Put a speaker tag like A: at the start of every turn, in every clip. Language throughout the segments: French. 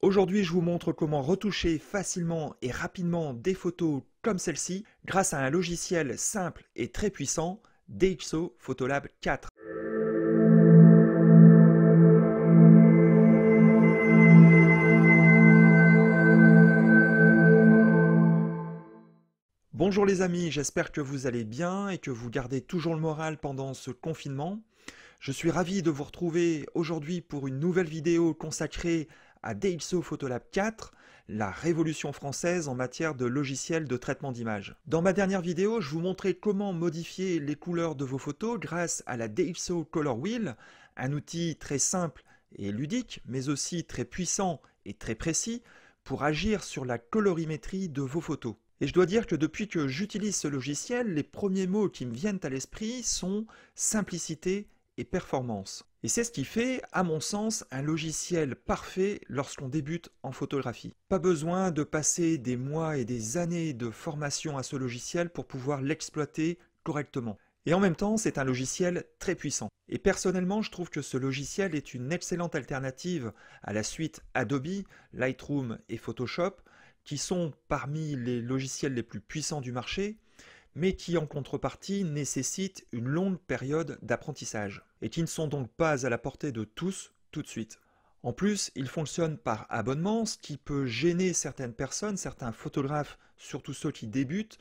A: Aujourd'hui, je vous montre comment retoucher facilement et rapidement des photos comme celle-ci grâce à un logiciel simple et très puissant, DxO Photolab 4. Bonjour les amis, j'espère que vous allez bien et que vous gardez toujours le moral pendant ce confinement. Je suis ravi de vous retrouver aujourd'hui pour une nouvelle vidéo consacrée à DxO Photolab 4, la révolution française en matière de logiciel de traitement d'images. Dans ma dernière vidéo, je vous montrais comment modifier les couleurs de vos photos grâce à la DxO Color Wheel, un outil très simple et ludique, mais aussi très puissant et très précis pour agir sur la colorimétrie de vos photos. Et je dois dire que depuis que j'utilise ce logiciel, les premiers mots qui me viennent à l'esprit sont simplicité et performance. Et c'est ce qui fait, à mon sens, un logiciel parfait lorsqu'on débute en photographie. Pas besoin de passer des mois et des années de formation à ce logiciel pour pouvoir l'exploiter correctement. Et en même temps, c'est un logiciel très puissant. Et personnellement, je trouve que ce logiciel est une excellente alternative à la suite Adobe, Lightroom et Photoshop, qui sont parmi les logiciels les plus puissants du marché, mais qui en contrepartie nécessitent une longue période d'apprentissage, et qui ne sont donc pas à la portée de tous tout de suite. En plus, ils fonctionnent par abonnement, ce qui peut gêner certaines personnes, certains photographes, surtout ceux qui débutent,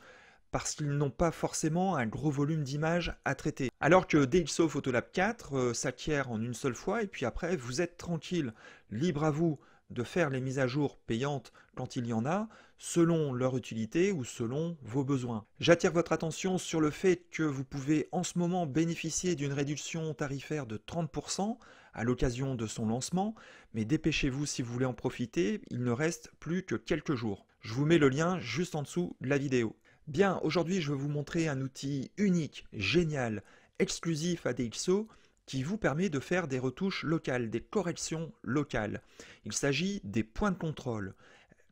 A: parce qu'ils n'ont pas forcément un gros volume d'images à traiter. Alors que DxO Photolab 4 s'acquiert en une seule fois, et puis après, vous êtes tranquille, libre à vous de faire les mises à jour payantes quand il y en a, selon leur utilité ou selon vos besoins. J'attire votre attention sur le fait que vous pouvez en ce moment bénéficier d'une réduction tarifaire de 30% à l'occasion de son lancement, mais dépêchez-vous si vous voulez en profiter, il ne reste plus que quelques jours. Je vous mets le lien juste en dessous de la vidéo. Bien, aujourd'hui je vais vous montrer un outil unique, génial, exclusif à DxO, qui vous permet de faire des retouches locales, des corrections locales. Il s'agit des points de contrôle,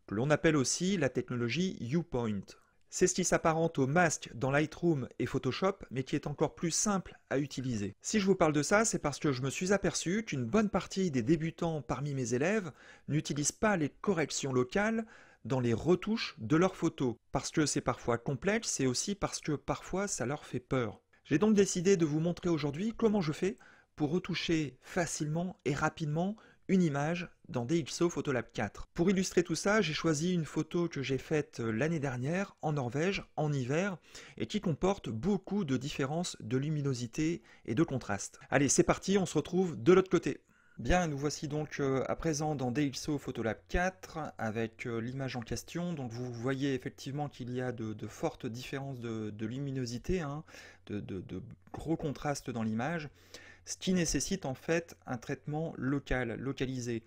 A: que l'on appelle aussi la technologie U-Point. C'est ce qui s'apparente au masque dans Lightroom et Photoshop, mais qui est encore plus simple à utiliser. Si je vous parle de ça, c'est parce que je me suis aperçu qu'une bonne partie des débutants parmi mes élèves n'utilisent pas les corrections locales dans les retouches de leurs photos, parce que c'est parfois complexe et aussi parce que parfois ça leur fait peur. J'ai donc décidé de vous montrer aujourd'hui comment je fais pour retoucher facilement et rapidement une image dans DxO Photolab 4. Pour illustrer tout ça, j'ai choisi une photo que j'ai faite l'année dernière en Norvège, en hiver, et qui comporte beaucoup de différences de luminosité et de contraste. Allez, c'est parti, on se retrouve de l'autre côté. Bien, nous voici donc à présent dans DxO Photolab 4 avec l'image en question. Donc vous voyez effectivement qu'il y a de fortes différences de luminosité, hein, de gros contrastes dans l'image, ce qui nécessite en fait un traitement local, localisé.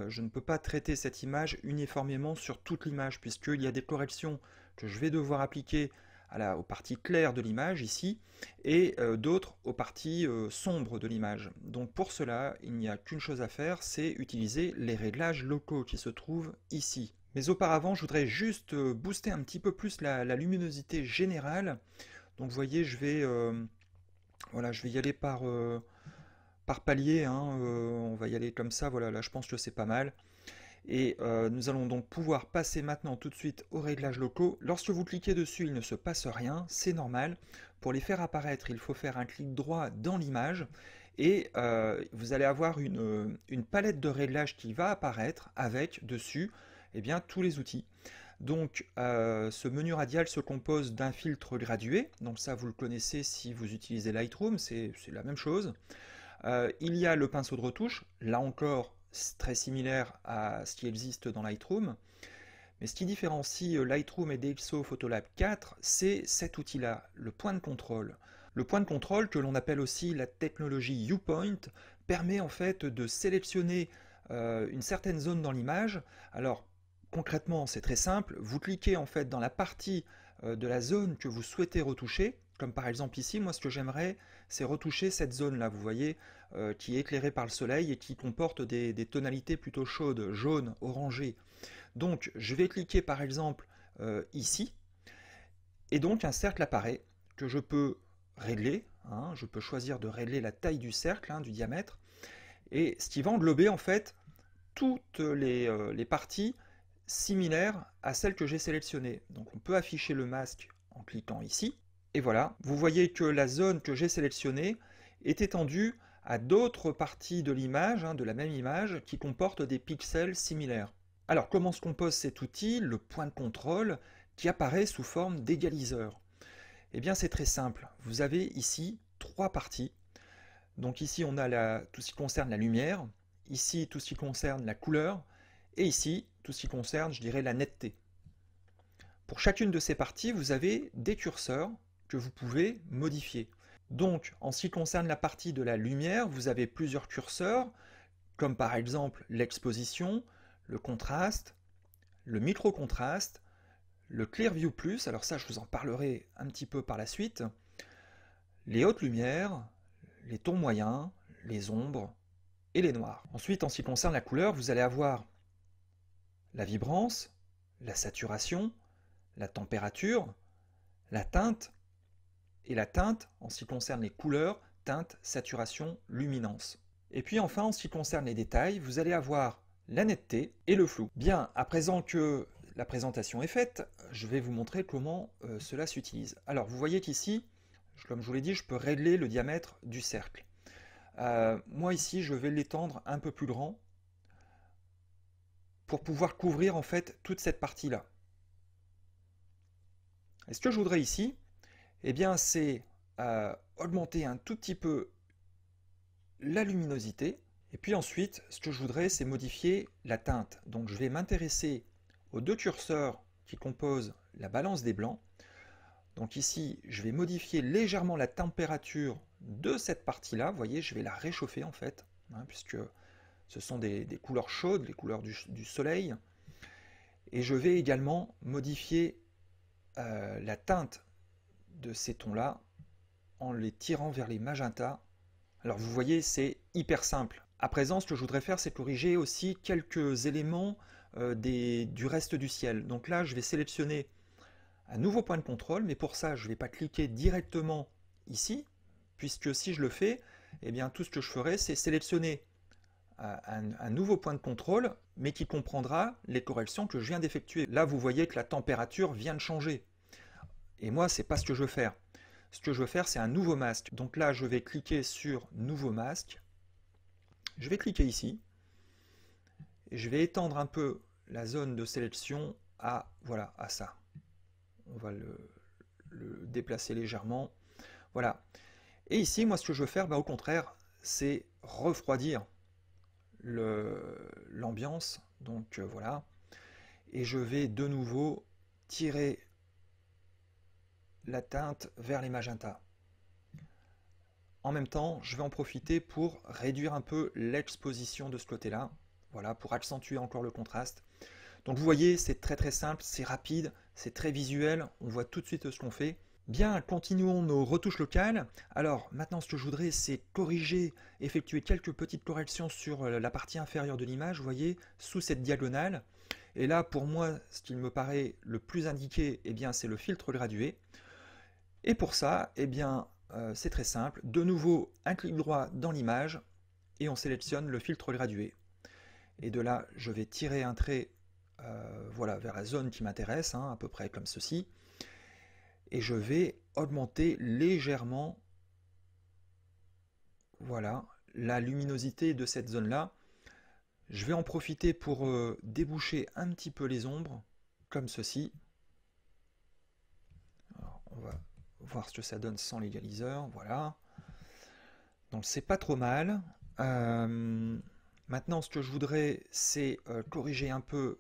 A: Je ne peux pas traiter cette image uniformément sur toute l'image puisqu'il y a des corrections que je vais devoir appliquer aux parties claires de l'image ici et d'autres aux parties sombres de l'image. Donc pour cela, il n'y a qu'une chose à faire, c'est utiliser les réglages locaux qui se trouvent ici. Mais auparavant, je voudrais juste booster un petit peu plus la luminosité générale. Donc vous voyez, voilà, je vais y aller par palier, hein, on va y aller comme ça, voilà, là je pense que c'est pas mal. Et nous allons donc pouvoir passer maintenant tout de suite aux réglages locaux. Lorsque vous cliquez dessus, il ne se passe rien, c'est normal. Pour les faire apparaître, il faut faire un clic droit dans l'image et vous allez avoir une palette de réglages qui va apparaître avec dessus eh bien, tous les outils. Donc ce menu radial se compose d'un filtre gradué, donc ça vous le connaissez si vous utilisez Lightroom, c'est la même chose. Il y a le pinceau de retouche, là encore très similaire à ce qui existe dans Lightroom. Mais ce qui différencie Lightroom et DxO Photolab 4, c'est cet outil-là, le point de contrôle. Le point de contrôle, que l'on appelle aussi la technologie U-Point, permet en fait de sélectionner une certaine zone dans l'image. Alors concrètement, c'est très simple, vous cliquez en fait dans la partie de la zone que vous souhaitez retoucher, comme par exemple ici, moi ce que j'aimerais, c'est retoucher cette zone-là, vous voyez, qui est éclairée par le soleil et qui comporte des tonalités plutôt chaudes, jaune, orangé. Donc je vais cliquer par exemple ici, et donc un cercle apparaît que je peux régler, hein, je peux choisir de régler la taille du cercle, hein, du diamètre, et ce qui va englober en fait toutes les parties similaires à celles que j'ai sélectionnées. Donc on peut afficher le masque en cliquant ici. Et voilà, vous voyez que la zone que j'ai sélectionnée est étendue à d'autres parties de l'image, de la même image, qui comportent des pixels similaires. Alors comment se compose cet outil, le point de contrôle, qui apparaît sous forme d'égaliseur? Eh bien c'est très simple, vous avez ici 3 parties. Donc ici on a tout ce qui concerne la lumière, ici tout ce qui concerne la couleur, et ici tout ce qui concerne, je dirais, la netteté. Pour chacune de ces parties, vous avez des curseurs que vous pouvez modifier. Donc, en ce qui concerne la partie de la lumière, vous avez plusieurs curseurs, comme par exemple l'exposition, le contraste, le micro-contraste, le Clear View Plus, alors ça je vous en parlerai un petit peu par la suite, les hautes lumières, les tons moyens, les ombres et les noirs. Ensuite, en ce qui concerne la couleur, vous allez avoir la vibrance, la saturation, la température, la teinte, et la teinte en ce qui concerne les couleurs, teinte, saturation, luminance. Et puis enfin, en ce qui concerne les détails, vous allez avoir la netteté et le flou. Bien, à présent que la présentation est faite, je vais vous montrer comment cela s'utilise. Alors, vous voyez qu'ici, comme je vous l'ai dit, je peux régler le diamètre du cercle. Moi ici, je vais l'étendre un peu plus grand pour pouvoir couvrir en fait toute cette partie-là. Et ce que je voudrais ici, eh bien, c'est augmenter un tout petit peu la luminosité. Et puis ensuite, ce que je voudrais, c'est modifier la teinte. Donc je vais m'intéresser aux 2 curseurs qui composent la balance des blancs. Donc ici, je vais modifier légèrement la température de cette partie-là. Vous voyez, je vais la réchauffer en fait, puisque ce sont des couleurs chaudes, les couleurs du soleil. Et je vais également modifier la teinte de ces tons-là en les tirant vers les magentas. Alors vous voyez, c'est hyper simple. À présent, ce que je voudrais faire, c'est corriger aussi quelques éléments du reste du ciel. Donc là, je vais sélectionner un nouveau point de contrôle, mais pour ça, je ne vais pas cliquer directement ici, puisque si je le fais, eh bien, tout ce que je ferai, c'est sélectionner un nouveau point de contrôle, mais qui comprendra les corrections que je viens d'effectuer. Là, vous voyez que la température vient de changer. Et moi, ce n'est pas ce que je veux faire. Ce que je veux faire, c'est un nouveau masque. Donc là, je vais cliquer sur Nouveau masque. Je vais cliquer ici. Et je vais étendre un peu la zone de sélection à, voilà, à ça. On va le déplacer légèrement. Voilà. Et ici, moi, ce que je veux faire, au contraire, c'est refroidir l'ambiance. Donc voilà. Et je vais de nouveau tirer la teinte vers les magentas. En même temps, je vais en profiter pour réduire un peu l'exposition de ce côté-là, voilà, pour accentuer encore le contraste. Donc vous voyez, c'est très très simple, c'est rapide, c'est très visuel, on voit tout de suite ce qu'on fait. Bien, continuons nos retouches locales. Alors maintenant, ce que je voudrais, c'est corriger, effectuer quelques petites corrections sur la partie inférieure de l'image, vous voyez, sous cette diagonale. Et là, pour moi, ce qui me paraît le plus indiqué, eh bien, c'est le filtre gradué. Et pour ça, eh bien, c'est très simple. De nouveau, un clic droit dans l'image et on sélectionne le filtre gradué. Et de là, je vais tirer un trait voilà, vers la zone qui m'intéresse, à peu près comme ceci. Et je vais augmenter légèrement voilà, la luminosité de cette zone-là. Je vais en profiter pour déboucher un petit peu les ombres, comme ceci. Alors, on va voir ce que ça donne sans l'égaliseur, voilà. Donc c'est pas trop mal. Maintenant, ce que je voudrais, c'est corriger un peu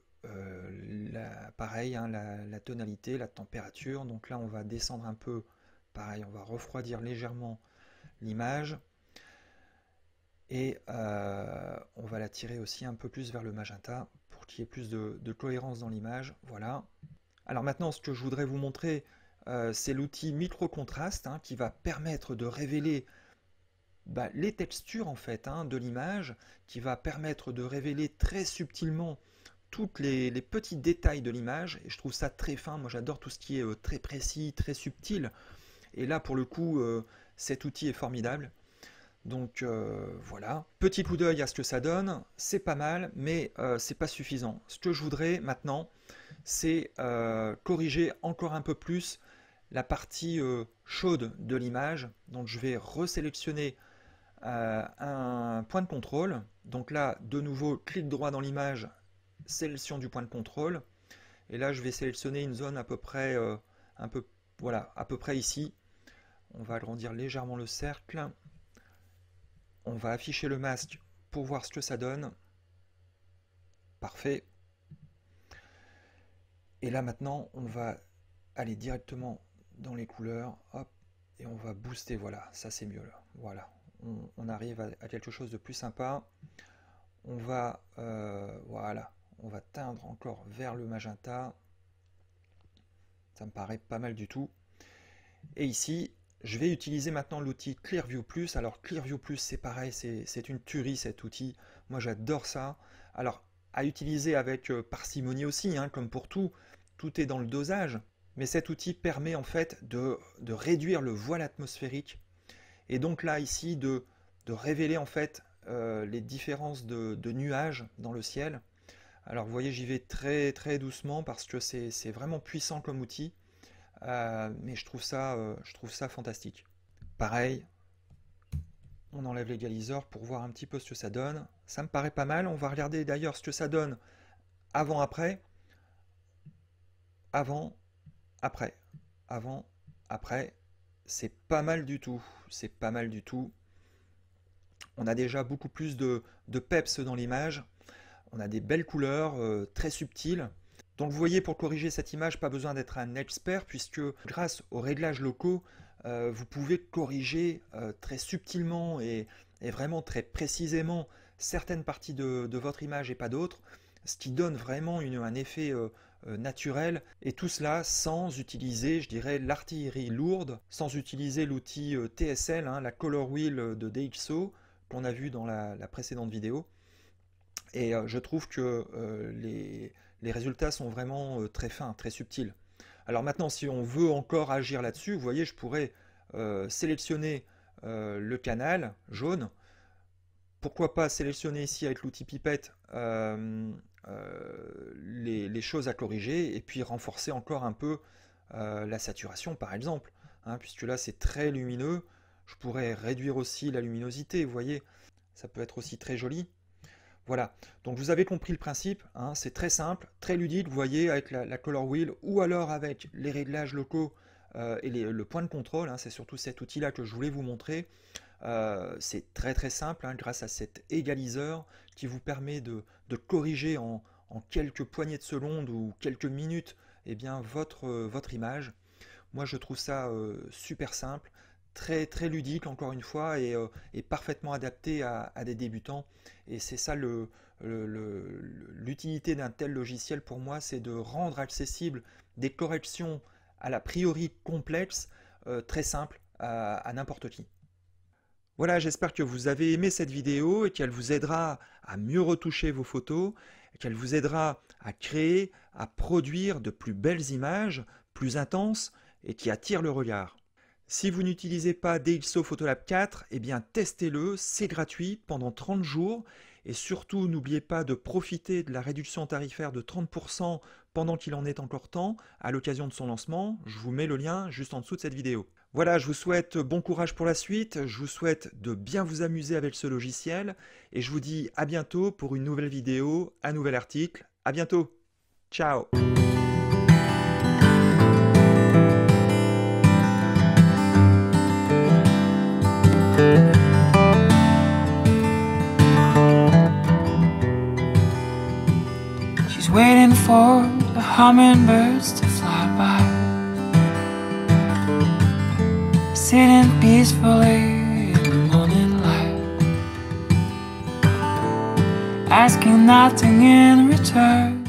A: pareil, la tonalité, la température. Donc là, on va descendre un peu, pareil, on va refroidir légèrement l'image. Et on va la tirer aussi un peu plus vers le magenta pour qu'il y ait plus de cohérence dans l'image. Voilà. Alors maintenant, ce que je voudrais vous montrer, c'est l'outil micro-contraste qui va permettre de révéler les textures en fait de l'image, qui va permettre de révéler très subtilement tous les petits détails de l'image. Et je trouve ça très fin. Moi, j'adore tout ce qui est très précis, très subtil. Et là, pour le coup, cet outil est formidable. Donc voilà, petit coup d'œil à ce que ça donne, c'est pas mal, mais c'est pas suffisant. Ce que je voudrais maintenant, c'est corriger encore un peu plus la partie chaude de l'image. Donc je vais resélectionner un point de contrôle. Donc là, de nouveau, clic droit dans l'image, sélection du point de contrôle. Et là, je vais sélectionner une zone à peu près, voilà, à peu près ici. On va agrandir légèrement le cercle. On va afficher le masque pour voir ce que ça donne. Parfait. Et là maintenant, on va aller directement dans les couleurs. Hop, et on va booster. Voilà, ça c'est mieux là. Voilà, on arrive à quelque chose de plus sympa. On va, voilà, on va teindre encore vers le magenta. Ça me paraît pas mal du tout. Et ici, je vais utiliser maintenant l'outil Clearview Plus. Alors Clearview Plus, c'est pareil, c'est une tuerie cet outil. Moi j'adore ça. Alors à utiliser avec parcimonie aussi, hein, comme pour tout, tout est dans le dosage. Mais cet outil permet en fait de réduire le voile atmosphérique. Et donc là ici de révéler en fait les différences de nuages dans le ciel. Alors vous voyez, j'y vais très très doucement parce que c'est vraiment puissant comme outil. Mais je trouve ça fantastique. Pareil, on enlève l'égaliseur pour voir un petit peu ce que ça donne. Ça me paraît pas mal. On va regarder d'ailleurs ce que ça donne avant-après. Avant, après. Avant, après. C'est pas mal du tout. C'est pas mal du tout. On a déjà beaucoup plus de peps dans l'image. On a des belles couleurs, très subtiles. Donc vous voyez, pour corriger cette image, pas besoin d'être un expert, puisque grâce aux réglages locaux, vous pouvez corriger très subtilement et vraiment très précisément certaines parties de votre image et pas d'autres, ce qui donne vraiment un effet naturel, et tout cela sans utiliser, je dirais, l'artillerie lourde, sans utiliser l'outil TSL, hein, la Color Wheel de DxO, qu'on a vu dans la précédente vidéo. Et je trouve que les résultats sont vraiment très fins, très subtils. Alors maintenant, si on veut encore agir là-dessus, vous voyez, je pourrais sélectionner le canal jaune. Pourquoi pas sélectionner ici avec l'outil pipette les choses à corriger et puis renforcer encore un peu la saturation par exemple, hein, puisque là c'est très lumineux. Je pourrais réduire aussi la luminosité, vous voyez, ça peut être aussi très joli. Voilà, donc vous avez compris le principe, hein, c'est très simple, très ludique, vous voyez, avec la Color Wheel ou alors avec les réglages locaux et le point de contrôle, hein, c'est surtout cet outil-là que je voulais vous montrer. C'est très très simple, hein, grâce à cet égaliseur qui vous permet de corriger en quelques poignées de secondes ou quelques minutes eh bien, votre image. Moi je trouve ça super simple, très très ludique encore une fois, et parfaitement adapté à des débutants. Et c'est ça l'utilité d'un tel logiciel pour moi, c'est de rendre accessible des corrections à la priori complexes, très simples à n'importe qui. Voilà, j'espère que vous avez aimé cette vidéo et qu'elle vous aidera à mieux retoucher vos photos, qu'elle vous aidera à créer, à produire de plus belles images, plus intenses et qui attirent le regard. Si vous n'utilisez pas DxO Photolab 4, eh bien testez-le, c'est gratuit pendant 30 jours. Et surtout, n'oubliez pas de profiter de la réduction tarifaire de 30% pendant qu'il en est encore temps, à l'occasion de son lancement. Je vous mets le lien juste en dessous de cette vidéo. Voilà, je vous souhaite bon courage pour la suite, je vous souhaite de bien vous amuser avec ce logiciel, et je vous dis à bientôt pour une nouvelle vidéo, un nouvel article. À bientôt. Ciao.
B: She's waiting for the hummingbirds to fly by, sitting peacefully in the morning light, asking nothing in return.